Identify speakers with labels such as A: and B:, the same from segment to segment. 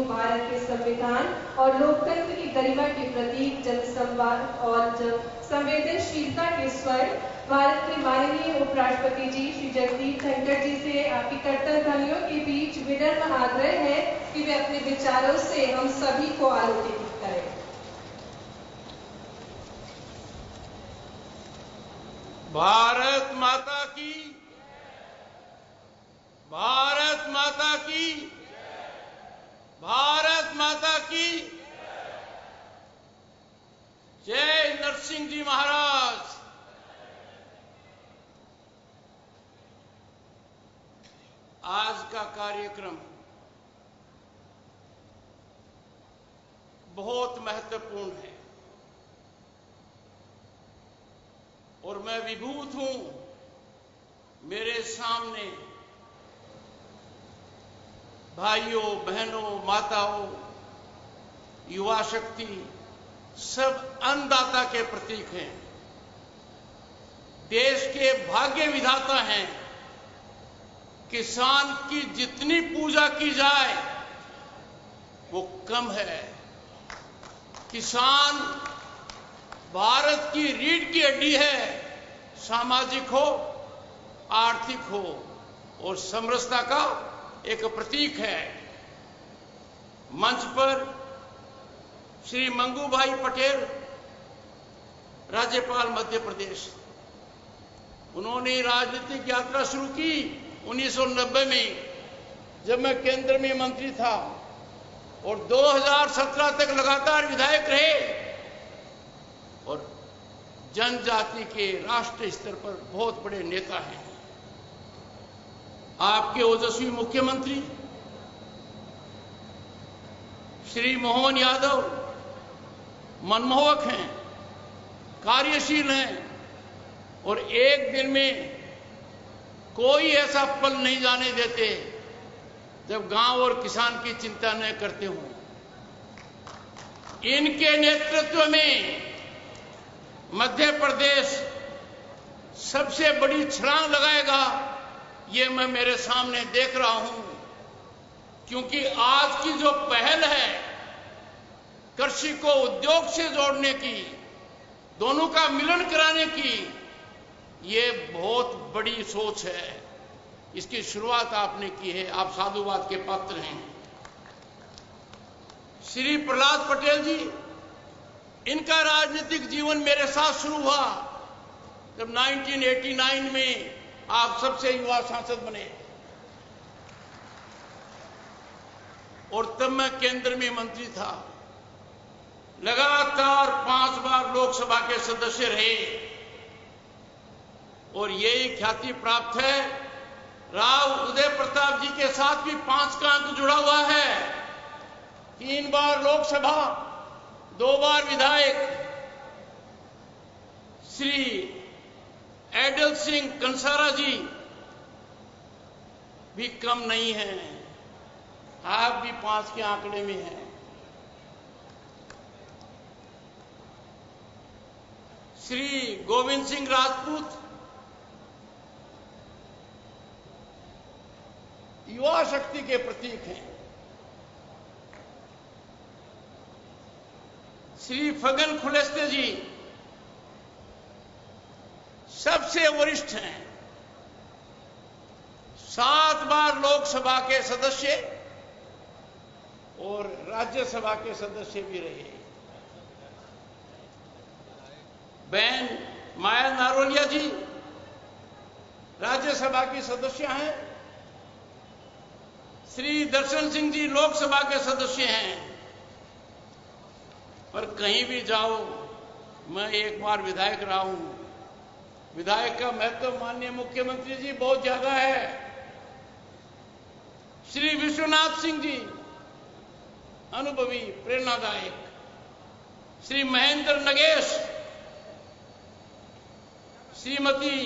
A: हूँ भारत के संविधान और लोकतंत्र की गरिमा के प्रतीक जनसंवाद और संवेदनशीलता के स्वर भारत के माननीय उपराष्ट्रपति जी श्री जगदीप धनखड़ जी से आपकी कर्तव्य ध्वनियों के बीच विनम्र आग्रह है कि वे अपने विचारों से हम सभी को आलोकित करें।
B: भारत माता की, भारत माता की, भारत माता की जय। नरसिंह जी महाराज। आज का कार्यक्रम बहुत महत्वपूर्ण है और मैं विभूत हूं। मेरे सामने भाइयों, बहनों, माताओं, युवा शक्ति सब अन्नदाता के प्रतीक हैं, देश के भाग्य विधाता हैं। किसान की जितनी पूजा की जाए वो कम है। किसान भारत की रीढ़ की हड्डी है, सामाजिक हो, आर्थिक हो और समरसता का एक प्रतीक है। मंच पर श्री मंगू भाई पटेल, राज्यपाल मध्य प्रदेश, उन्होंने राजनीतिक यात्रा शुरू की 1990 में, जब मैं केंद्र में मंत्री था और 2017 तक लगातार विधायक रहे और जनजाति के राष्ट्रीय स्तर पर बहुत बड़े नेता हैं। आपके ओजस्वी मुख्यमंत्री श्री मोहन यादव मनमोहक हैं, कार्यशील हैं और एक दिन में कोई ऐसा पल नहीं जाने देते जब गांव और किसान की चिंता न करते हों। इनके नेतृत्व में मध्य प्रदेश सबसे बड़ी छलांग लगाएगा, ये मैं मेरे सामने देख रहा हूं, क्योंकि आज की जो पहल है कृषि को उद्योग से जोड़ने की, दोनों का मिलन कराने की, ये बहुत बड़ी सोच है। इसकी शुरुआत आपने की है, आप साधुवाद के पात्र हैं। श्री प्रहलाद पटेल जी, इनका राजनीतिक जीवन मेरे साथ शुरू हुआ जब 1989 में आप सबसे युवा सांसद बने और तब मैं केंद्र में मंत्री था। लगातार 5 बार लोकसभा के सदस्य रहे और यही ख्याति प्राप्त है। राव उदय प्रताप जी के साथ भी 5 का अंक जुड़ा हुआ है। 3 बार लोकसभा, 2 बार विधायक। श्री एडल सिंह कंसारा जी भी कम नहीं हैं, आप भी 5 के आंकड़े में हैं। श्री गोविंद सिंह राजपूत युवा शक्ति के प्रतीक हैं। श्री फगन खुलेस्ते जी सबसे वरिष्ठ हैं, 7 बार लोकसभा के सदस्य और राज्यसभा के सदस्य भी रहे। बहन माया नारोलिया जी राज्यसभा की सदस्य हैं। श्री दर्शन सिंह जी लोकसभा के सदस्य हैं। पर कहीं भी जाओ, मैं एक बार विधायक रहा हूं। विधायक का महत्व माननीय मुख्यमंत्री जी बहुत ज्यादा है। श्री विश्वनाथ सिंह जी अनुभवी, प्रेरणादायक। श्री महेंद्र नगेश, श्रीमती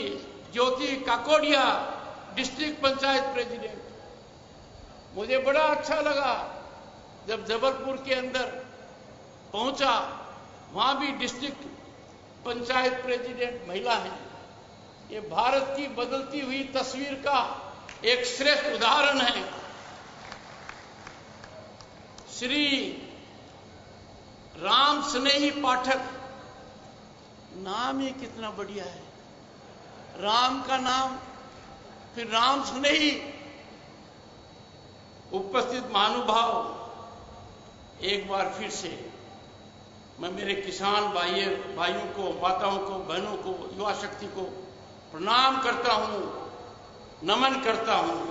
B: ज्योति काकोडिया डिस्ट्रिक्ट पंचायत प्रेसिडेंट। मुझे बड़ा अच्छा लगा जब जबलपुर के अंदर पहुंचा, वहां भी डिस्ट्रिक्ट पंचायत प्रेसिडेंट महिला है। ये भारत की बदलती हुई तस्वीर का एक श्रेष्ठ उदाहरण है। श्री राम स्नेही पाठक, नाम ही कितना बढ़िया है, राम का नाम फिर राम स्नेही। उपस्थित महानुभाव, एक बार फिर से मैं मेरे किसान भाइयों को, माताओं को, बहनों को, युवा शक्ति को प्रणाम करता हूं, नमन करता हूं।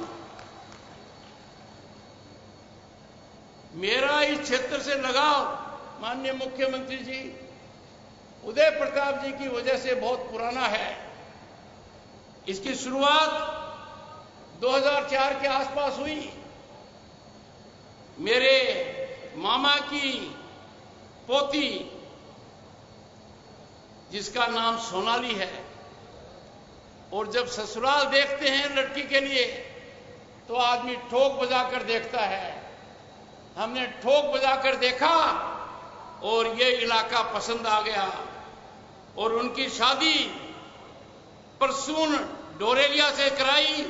B: मेरा इस क्षेत्र से लगाव माननीय मुख्यमंत्री जी उदय प्रताप जी की वजह से बहुत पुराना है। इसकी शुरुआत 2004 के आसपास हुई। मेरे मामा की पोती, जिसका नाम सोनाली है, और जब ससुराल देखते हैं लड़की के लिए तो आदमी ठोक बजाकर देखता है। हमने ठोक बजाकर देखा और ये इलाका पसंद आ गया और उनकी शादी परसून डोरेलिया से कराई।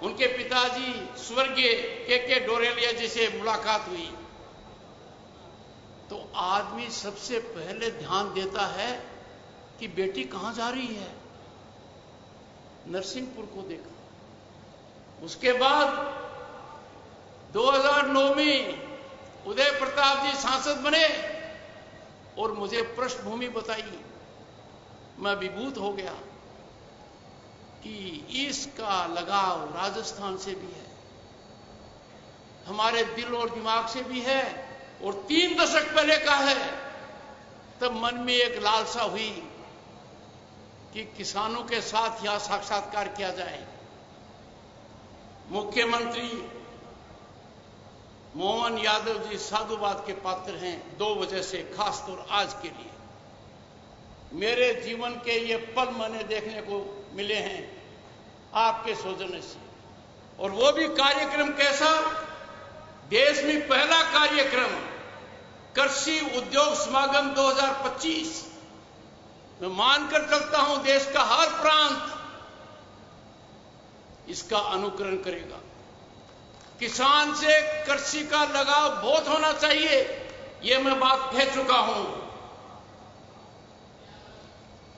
B: उनके पिताजी स्वर्गीय के डोरेलिया जी से मुलाकात हुई। तो आदमी सबसे पहले ध्यान देता है कि बेटी कहां जा रही है। नरसिंहपुर को देखा। उसके बाद 2009 में उदय प्रताप जी सांसद बने और मुझे पृष्ठभूमि बताई। मैं विभूत हो गया कि इसका लगाव राजस्थान से भी है, हमारे दिल और दिमाग से भी है, और 3 दशक पहले का है। तब मन में एक लालसा हुई कि किसानों के साथ यहां साक्षात्कार किया जाए। मुख्यमंत्री मोहन यादव जी साधुवाद के पात्र हैं 2 वजह से, खासतौर आज के लिए। मेरे जीवन के ये पल मैंने देखने को मिले हैं आपके सौजन्य से, और वो भी कार्यक्रम कैसा, देश में पहला कार्यक्रम कृषि उद्योग समागम 2025। मैं मानकर चलता हूं देश का हर प्रांत इसका अनुकरण करेगा। किसान से कृषि का लगाव बहुत होना चाहिए, यह मैं बात कह चुका हूं।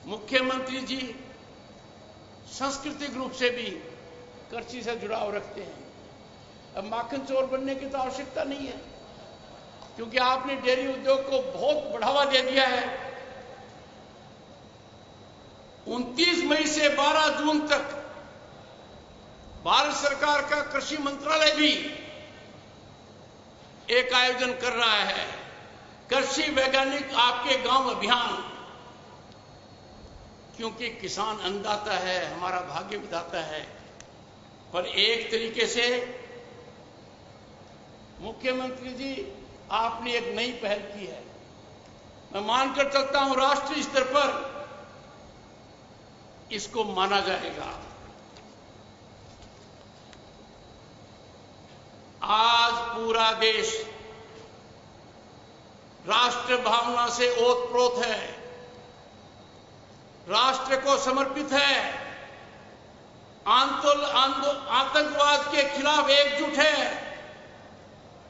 B: मुख्यमंत्री जी सांस्कृतिक रूप से भी कृषि से जुड़ाव रखते हैं। अब माखन चोर बनने की तो आवश्यकता नहीं है, क्योंकि आपने डेयरी उद्योग को बहुत बढ़ावा दे दिया है। 29 मई से 12 जून तक भारत सरकार का कृषि मंत्रालय भी एक आयोजन कर रहा है, कृषि वैज्ञानिक आपके गांव अभियान। क्योंकि किसान अन्नदाता है, हमारा भाग्य विधाता है। पर एक तरीके से मुख्यमंत्री जी आपने एक नई पहल की है। मैं मानकर चलता हूं राष्ट्रीय स्तर पर इसको माना जाएगा। आज पूरा देश राष्ट्र भावना से ओतप्रोत है, राष्ट्र को समर्पित है, आतंकवाद के खिलाफ एकजुट है,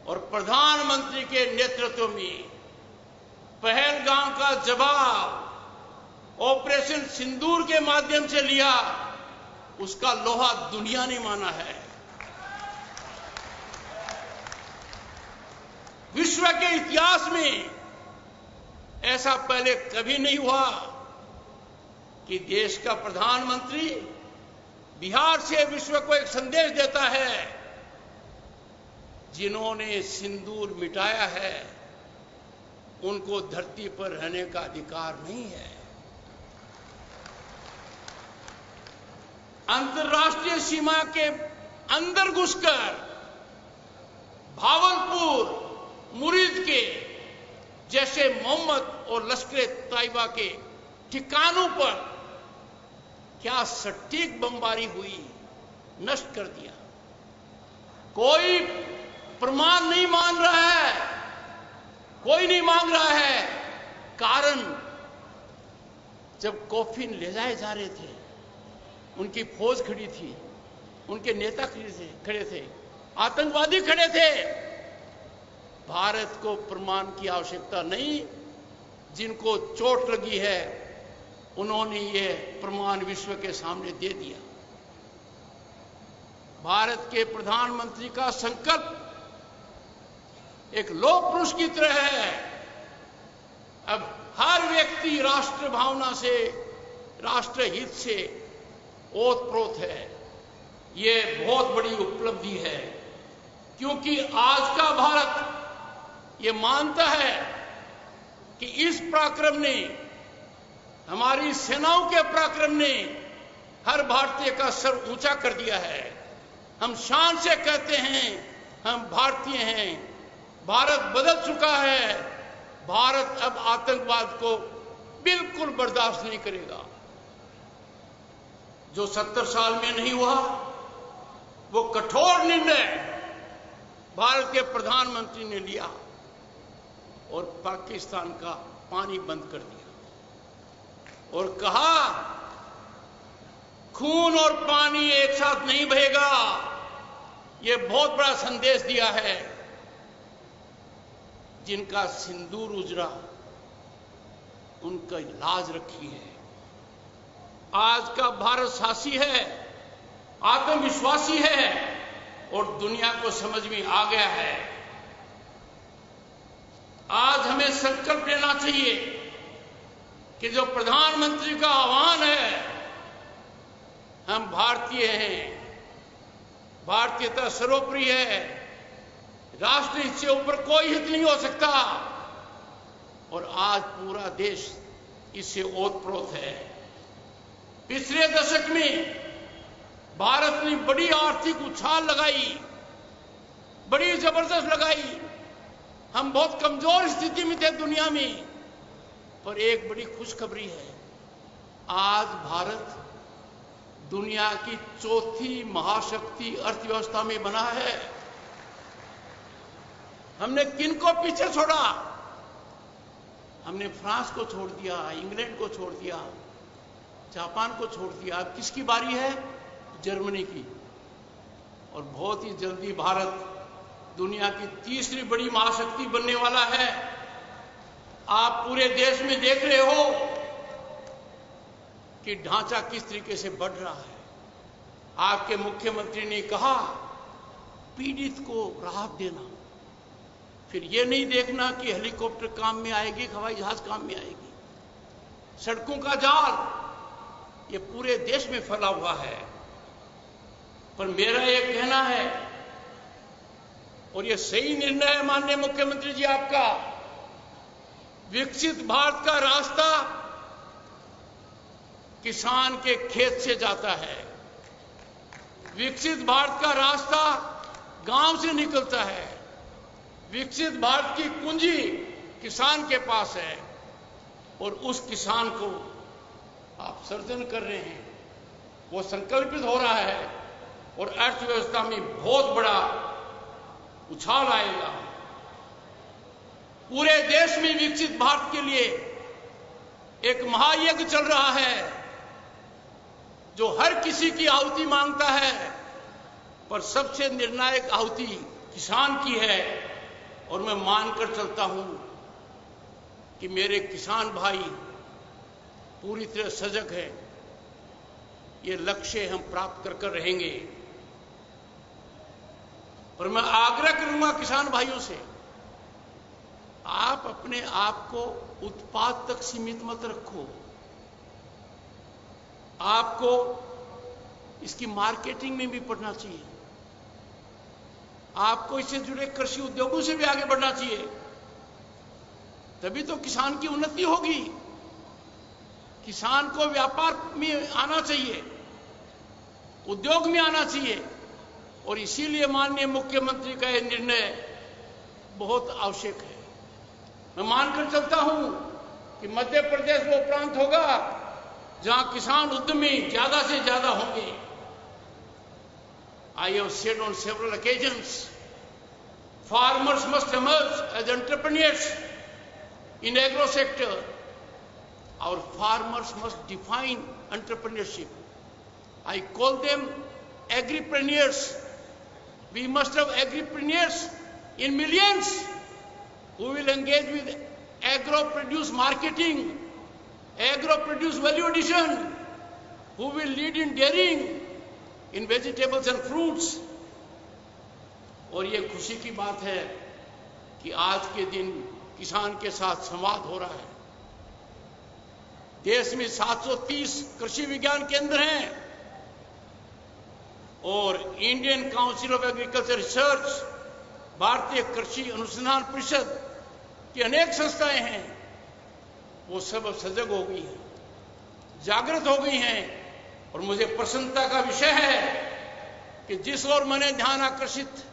B: और प्रधानमंत्री के नेतृत्व में पहलगाम का जवाब ऑपरेशन सिंदूर के माध्यम से लिया, उसका लोहा दुनिया ने माना है। विश्व के इतिहास में ऐसा पहले कभी नहीं हुआ कि देश का प्रधानमंत्री बिहार से विश्व को एक संदेश देता है, जिन्होंने सिंदूर मिटाया है उनको धरती पर रहने का अधिकार नहीं है। अंतर्राष्ट्रीय सीमा के अंदर घुसकर भावलपुर, मुरीद के जैसे मोहम्मद और लश्कर तैयबा के ठिकानों पर क्या सटीक बमबारी हुई, नष्ट कर दिया। कोई प्रमाण नहीं मान रहा है, कोई नहीं मांग रहा है। कारण जब कॉफिन ले जाए जा रहे थे, उनकी फौज खड़ी थी, उनके नेता खड़े थे, आतंकवादी खड़े थे, भारत को प्रमाण की आवश्यकता नहीं। जिनको चोट लगी है उन्होंने ये प्रमाण विश्व के सामने दे दिया। भारत के प्रधानमंत्री का संकल्प एक लोक पुरुष की तरह है। अब हर व्यक्ति राष्ट्र भावना से, राष्ट्र हित से ओतप्रोत है। ये बहुत बड़ी उपलब्धि है, क्योंकि आज का भारत ये मानता है कि इस पराक्रम ने, हमारी सेनाओं के पराक्रम ने हर भारतीय का सर ऊंचा कर दिया है। हम शान से कहते हैं हम भारतीय हैं। भारत बदल चुका है। भारत अब आतंकवाद को बिल्कुल बर्दाश्त नहीं करेगा। जो 70 साल में नहीं हुआ, वो कठोर निर्णय भारत के प्रधानमंत्री ने लिया और पाकिस्तान का पानी बंद कर दिया और कहा खून और पानी एक साथ नहीं बहेगा। ये बहुत बड़ा संदेश दिया है। जिनका सिंदूर उजड़ा उनका लाज रखी है। आज का भारत साहसी है, आत्मविश्वासी है और दुनिया को समझ में आ गया है। आज हमें संकल्प लेना चाहिए कि जो प्रधानमंत्री का आह्वान है, हम भारतीय हैं, भारतीयता सर्वोपरि है, राष्ट्र हित से ऊपर कोई हित नहीं हो सकता और आज पूरा देश इससे ओतप्रोत है। पिछले दशक में भारत ने बड़ी आर्थिक उछाल लगाई, बड़ी जबरदस्त लगाई। हम बहुत कमजोर स्थिति में थे दुनिया में, पर एक बड़ी खुशखबरी है। आज भारत दुनिया की चौथी महाशक्ति अर्थव्यवस्था में बना है। हमने किनको पीछे छोड़ा? हमने फ्रांस को छोड़ दिया, इंग्लैंड को छोड़ दिया, जापान को छोड़ दिया। अब किसकी बारी है? जर्मनी की। और बहुत ही जल्दी भारत दुनिया की तीसरी बड़ी महाशक्ति बनने वाला है। आप पूरे देश में देख रहे हो कि ढांचा किस तरीके से बढ़ रहा है। आपके मुख्यमंत्री ने कहा पीड़ित को राहत देना, फिर यह नहीं देखना कि हेलीकॉप्टर काम में आएगी, हवाई जहाज काम में आएगी। सड़कों का जाल ये पूरे देश में फैला हुआ है। पर मेरा यह कहना है, और यह सही निर्णय है माननीय मुख्यमंत्री जी आपका, विकसित भारत का रास्ता किसान के खेत से जाता है। विकसित भारत का रास्ता गांव से निकलता है। विकसित भारत की कुंजी किसान के पास है और उस किसान को आप सर्जन कर रहे हैं, वो संकल्पित हो रहा है और अर्थव्यवस्था में बहुत बड़ा उछाल आएगा। पूरे देश में विकसित भारत के लिए एक महायज्ञ चल रहा है जो हर किसी की आहुति मांगता है, पर सबसे निर्णायक आहुति किसान की है। और मैं मानकर चलता हूं कि मेरे किसान भाई पूरी तरह सजग है। ये लक्ष्य हम प्राप्त कर कर रहेंगे। और मैं आग्रह करूंगा किसान भाइयों से, आप अपने आप को उत्पाद तक सीमित मत रखो। आपको इसकी मार्केटिंग में भी पढ़ना चाहिए। आपको इससे जुड़े कृषि उद्योगों से भी आगे बढ़ना चाहिए। तभी तो किसान की उन्नति होगी। किसान को व्यापार में आना चाहिए, उद्योग में आना चाहिए। और इसीलिए माननीय मुख्यमंत्री का यह निर्णय बहुत आवश्यक है। मैं मानकर चलता हूं कि मध्य प्रदेश वो प्रांत होगा जहां किसान उद्यमी ज्यादा से ज्यादा होंगे। I have said on several occasions, farmers must emerge as entrepreneurs in agro sector. Our farmers must define entrepreneurship. I call them agripreneurs. We must have agripreneurs in millions who will engage with agro-produce marketing, agro-produce value addition, who will lead in dairying, in vegetables and fruits. और ये खुशी की बात है कि आज के दिन किसान के साथ संवाद हो रहा है। देश में 730 कृषि विज्ञान केंद्र हैं और Indian council of agriculture research, भारतीय कृषि अनुसंधान परिषद की अनेक संस्थाएं हैं, वो सब सजग हो गई हैं, जागृत हो गई हैं। और मुझे प्रसन्नता का विषय है कि जिस ओर मैंने ध्यान आकर्षित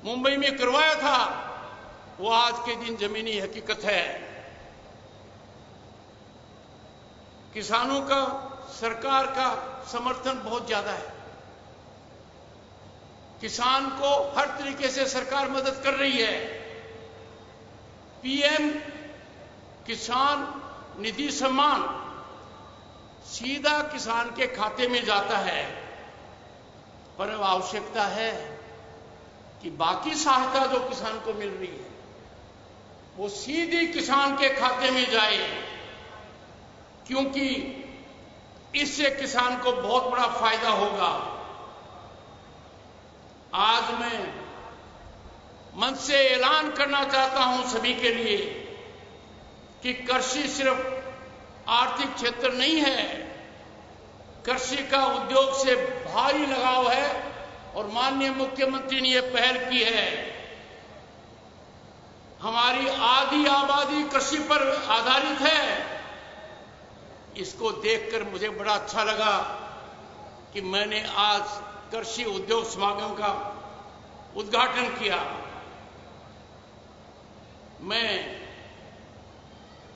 B: मुंबई में करवाया था, वो आज के दिन जमीनी हकीकत है। किसानों का सरकार का समर्थन बहुत ज्यादा है। किसान को हर तरीके से सरकार मदद कर रही है। पीएम किसान निधि सम्मान सीधा किसान के खाते में जाता है, पर अब आवश्यकता है कि बाकी सहायता जो किसान को मिल रही है वो सीधी किसान के खाते में जाए, क्योंकि इससे किसान को बहुत बड़ा फायदा होगा। आज मैं मंच से ऐलान करना चाहता हूं सभी के लिए कि कृषि सिर्फ आर्थिक क्षेत्र नहीं है, कृषि का उद्योग से भारी लगाव है और माननीय मुख्यमंत्री ने यह पहल की है। हमारी आधी आबादी कृषि पर आधारित है। इसको देखकर मुझे बड़ा अच्छा लगा कि मैंने आज कृषि उद्योग समागम का उद्घाटन किया। मैं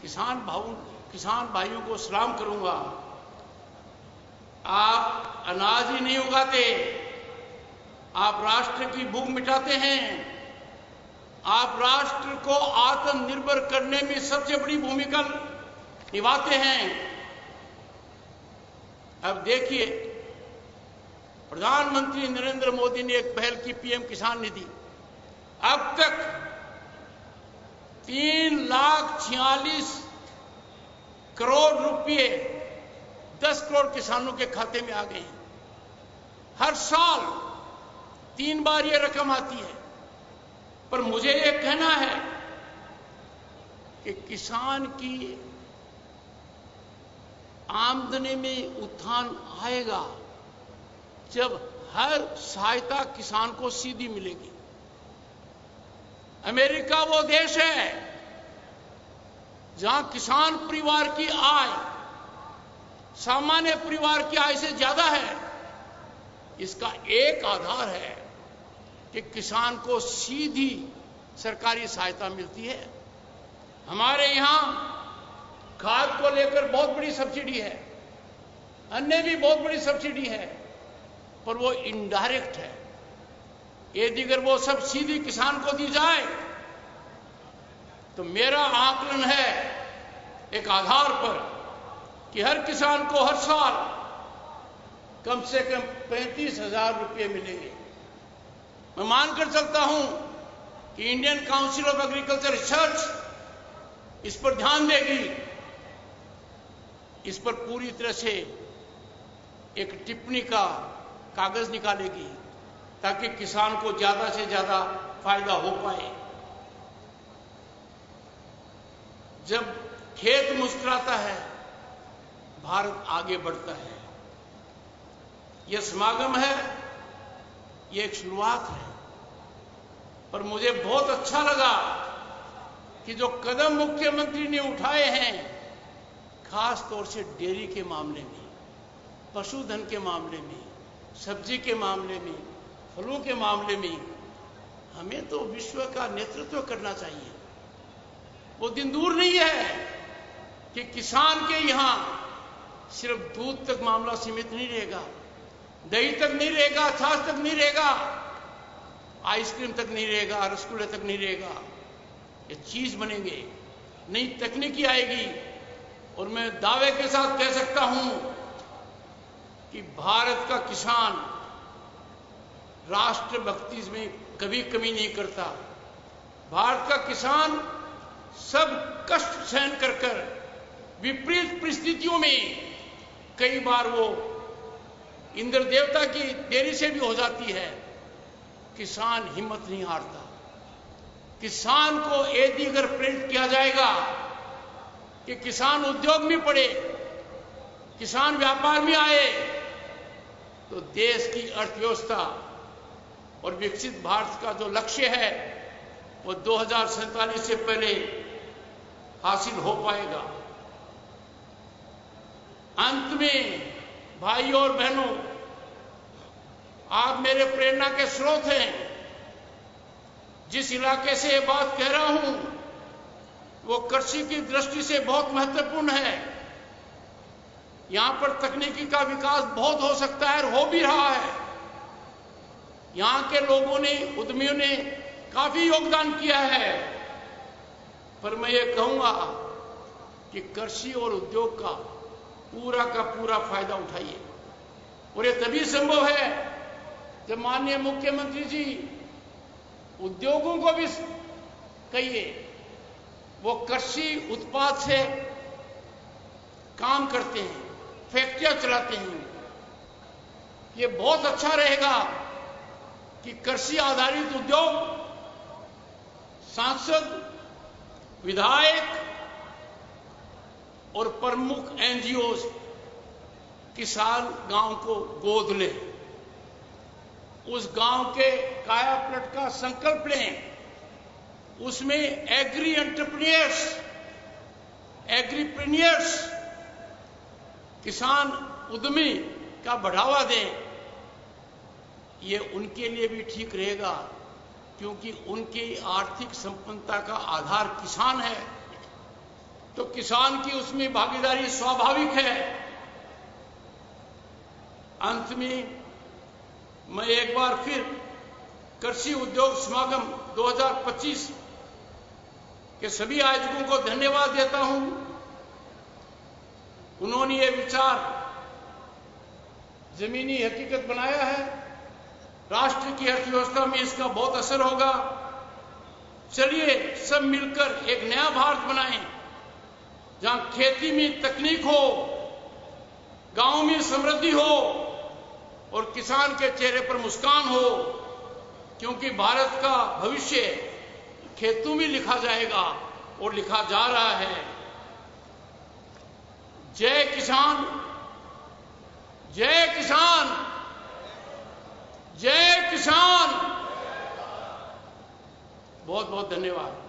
B: किसान भाइयों को सलाम करूंगा। आप अनाज ही नहीं उगाते, आप राष्ट्र की भूख मिटाते हैं, आप राष्ट्र को आत्मनिर्भर करने में सबसे बड़ी भूमिका निभाते हैं। अब देखिए, प्रधानमंत्री नरेंद्र मोदी ने एक पहल की, पीएम किसान निधि। अब तक 3,46,00,000 करोड़ रुपए 10 करोड़ किसानों के खाते में आ गए हैं। हर साल 3 बार ये रकम आती है। पर मुझे ये कहना है कि किसान की आमदनी में उत्थान आएगा जब हर सहायता किसान को सीधी मिलेगी। अमेरिका वो देश है जहां किसान परिवार की आय सामान्य परिवार की आय से ज्यादा है। इसका एक आधार है कि किसान को सीधी सरकारी सहायता मिलती है। हमारे यहां खाद को लेकर बहुत बड़ी सब्सिडी है, अन्य भी बहुत बड़ी सब्सिडी है, पर वो इनडायरेक्ट है। यदि अगर वो सब सीधी किसान को दी जाए तो मेरा आकलन है एक आधार पर कि हर किसान को हर साल कम से कम 35,000 रुपये मिलेंगे। मैं मानकर चलता हूं कि Indian council of agriculture research इस पर ध्यान देगी, इस पर पूरी तरह से एक टिप्पणी का कागज निकालेगी ताकि किसान को ज्यादा से ज्यादा फायदा हो पाए। जब खेत मुस्कुराता है, भारत आगे बढ़ता है। यह समागम है, यह एक शुरुआत है, पर मुझे बहुत अच्छा लगा कि जो कदम मुख्यमंत्री ने उठाए हैं, खास तौर से डेयरी के मामले में, पशुधन के मामले में, सब्जी के मामले में, फलों के मामले में, हमें तो विश्व का नेतृत्व करना चाहिए। वो दिन दूर नहीं है कि किसान के यहां सिर्फ दूध तक मामला सीमित नहीं रहेगा, दही तक नहीं रहेगा, छाछ तक नहीं रहेगा, आइसक्रीम तक नहीं रहेगा, रसगुल्ले तक नहीं रहेगा। ये चीज बनेंगे, नई तकनीकी आएगी। और मैं दावे के साथ कह सकता हूं कि भारत का किसान राष्ट्रभक्ति में कभी कमी नहीं करता। भारत का किसान सब कष्ट सहन कर विपरीत परिस्थितियों में कई बार वो इंद्र देवता की देरी से भी हो जाती है, किसान हिम्मत नहीं हारता। किसान को यदि अगर प्रेरित किया जाएगा कि किसान उद्योग में पड़े, किसान व्यापार में आए, तो देश की अर्थव्यवस्था और विकसित भारत का जो लक्ष्य है वो 2047 से पहले हासिल हो पाएगा। अंत में भाइयों और बहनों, आप मेरे प्रेरणा के स्रोत हैं। जिस इलाके से ये बात कह रहा हूं वो कृषि की दृष्टि से बहुत महत्वपूर्ण है। यहां पर तकनीकी का विकास बहुत हो सकता है और हो भी रहा है। यहां के लोगों ने, उद्यमियों ने काफी योगदान किया है, पर मैं ये कहूंगा कि कृषि और उद्योग का पूरा फायदा उठाइए। और ये तभी संभव है जब माननीय मुख्यमंत्री जी उद्योगों को भी कहिए वो कृषि उत्पाद से काम करते हैं, फैक्ट्रियां चलाते हैं। ये बहुत अच्छा रहेगा कि कृषि आधारित उद्योग, सांसद, विधायक और प्रमुख एनजीओ किसान गांव को गोद ले, उस गांव के कायापलट का संकल्प लें। उसमें एग्री एंटरप्रेन्योर्स, किसान उद्यमी का बढ़ावा दें। ये उनके लिए भी ठीक रहेगा क्योंकि उनकी आर्थिक संपन्नता का आधार किसान है, तो किसान की उसमें भागीदारी स्वाभाविक है। अंत में मैं एक बार फिर कृषि उद्योग समागम 2025 के सभी आयोजकों को धन्यवाद देता हूं। उन्होंने ये विचार जमीनी हकीकत बनाया है। राष्ट्र की अर्थव्यवस्था में इसका बहुत असर होगा। चलिए सब मिलकर एक नया भारत बनाएं, जहां खेती में तकनीक हो, गांव में समृद्धि हो और किसान के चेहरे पर मुस्कान हो, क्योंकि भारत का भविष्य खेतों में लिखा जाएगा और लिखा जा रहा है। जय किसान, जय किसान, जय किसान। बहुत बहुत धन्यवाद।